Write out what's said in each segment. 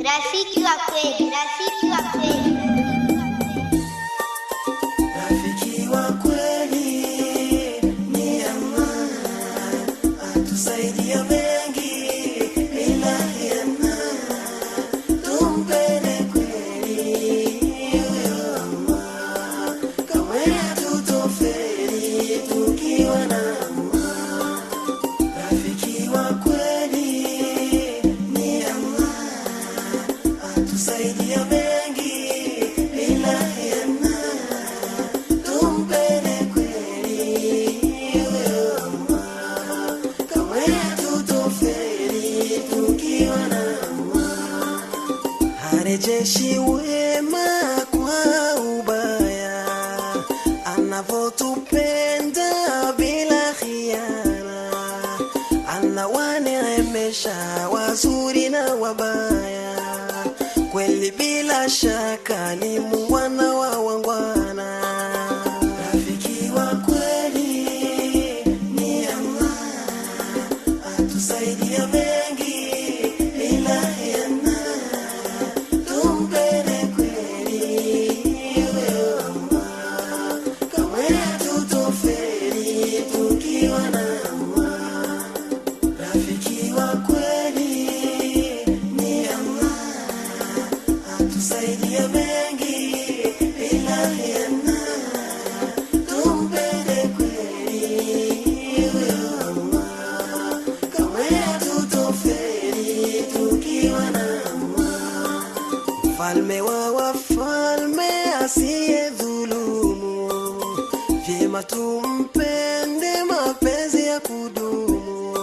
Rafiki wa kweli, rafiki wa kweli. Rafiki wa kweli ni Allah, atusaidia mengi bila hiana. Tumpende kweli huyo Allah, kamwe hatutofeli tukiwa na Allah. Rafiki wa kweli ni Allah, atusaidia mengi bila hiana. Tumpende kweli huyo Allah, kamwe hatutofeli tukiwa na Allah. Harejeshi wema kwa ubaya, anavotupenda bila khiana. Anawaneemesha wazuri na wabaya, kweli bila shaka ni mwana wa wangwana. Rafiki wa kweli ni Allah, atusaidia mengi bila hiana. Tumpende kweli huyo Allah, kamwe hatutofeli tukiwa na Allah. Rafiki wa kweli ni Allah, atusaidia mengi bila hiana. Tumpende kweli huyo Allah, kamwe hatutofeli tukiwa na Allah. Mfalme wa wafalme asiye dhulumu, vyema tumpende mapenzi ya kudumu.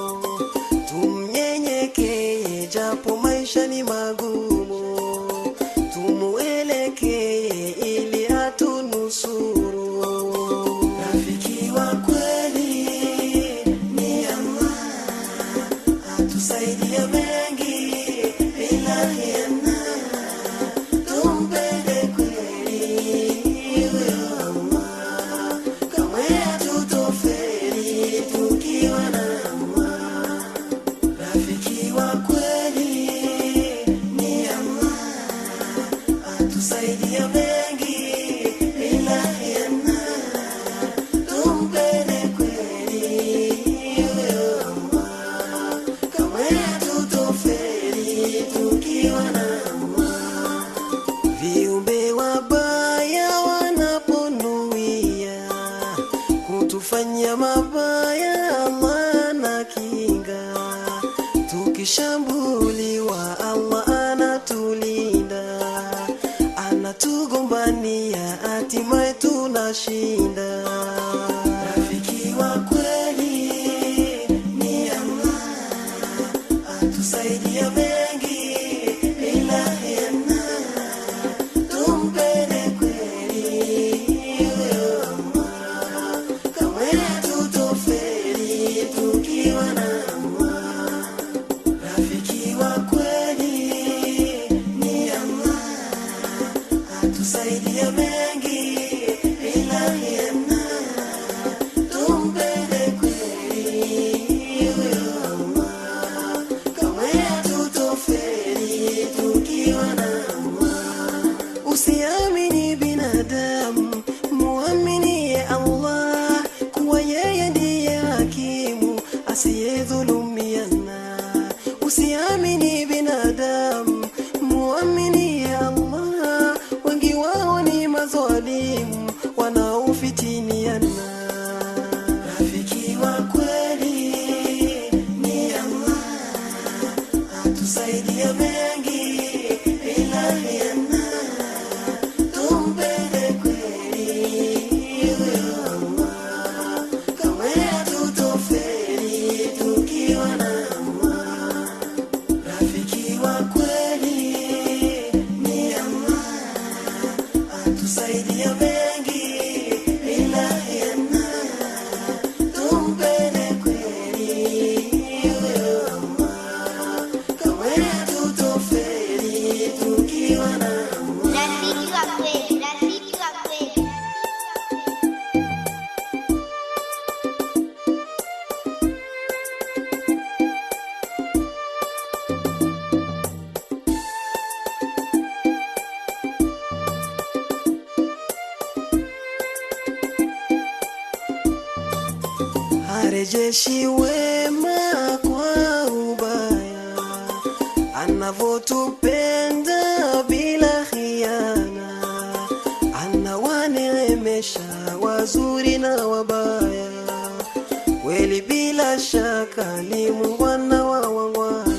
Tumnyenyekee japo maisha ni magumu, tumuelekee ili atunusuru. Rafiki wa kweli ni Allah, atusaidia mengi bila hiana. Tumpende kweli huyo Allah, kamwe hatutofeli tukiwa na Allah. Rafiki wa kweli ni Allah, atusaidia mengi bila hiana. Tumpende kweli huyo Allah, kamwe hatutofeli tukiwa na Allah. Viumbe wabaya wanaponuia kutufanya mabaya, Allah na kinga. Tukishambuliwa Allah anatulinda, anatugombania hatimaye tunashinda. Rafiki wa kweli ni Allah, atusaidia mengi bila hiana. Tumpende kweli huyo Allah, kamwe hatutofeli tukiwa na Allah. Rafiki wa kweli ni Allah, atusaidia mengi bila hiana. Tumpende kweli huyo Allah, kamwe hatutofeli tukiwa na Allah. Usiamini binadamu, muamini Allah, kuwa yeye ndiye hakimu asiyedhulumiana. Usiamini binadamu, muamini Allah, wengi wao ni madhalimu wanaofitiniana. Rafiki wa kweli ni Allah, atusaidia mengi bila hiana. Tumpende kweli huyo Allah, kamwe hatutofeli tukiwa na Allah. Rafiki wa kweli ni Allah, atusaidia mengi bila hiana. Tumpende kweli huyo Allah, kamwe hatutofeli tukiwa na Allah. Rafiki wa kweli, rafiki wa kweli. harejeshi wema kwa ubaya, anavotupenda bila khiana, anawaneemesha wazuri na wabaya. Kweli bila shaka ni muungwana wa wangwana.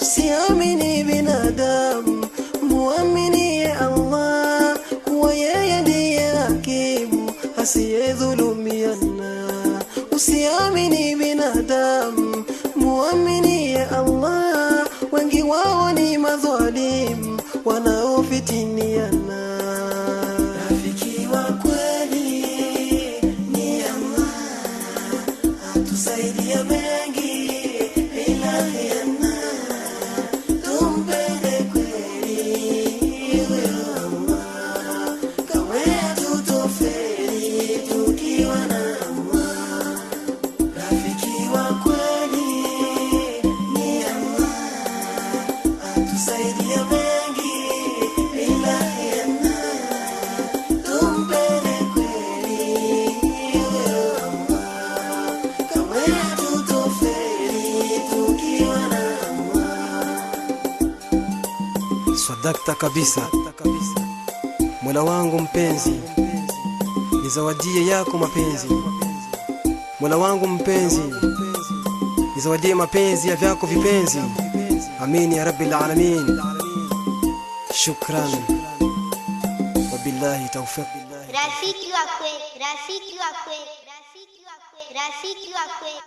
Usiamini binadamu, muamini Allah, kuwa yeye ndiye hakimu asiyedhulumiana. Usiamini binadamu, muamini Allah, wengi wao ni madhalimu wanaofitiniana. Rafiki wa kweli ni Allah, atusaidia mengi bila khiana. Tumpende kweli Allah, kamwe hatutofeli tukiwa na Allah. Rafiki wa kweli ni Allah, atusaidia mengi bila khiana. Tumpende kweli Allah, kamwe hatutofeli tukiwa na Allah. Swadakta kabisa. Mola wangu mpenzi, nizawadie yako mapenzi. Mola wangu mpenzi, nizawadie mapenzi ya vyako vipenzi. Amin ya rabbil alamin. Shukran. Wabillahi tawfiq. Rafiki wa kweli, rafiki wa kweli, rafiki wa kweli, rafiki wa kweli.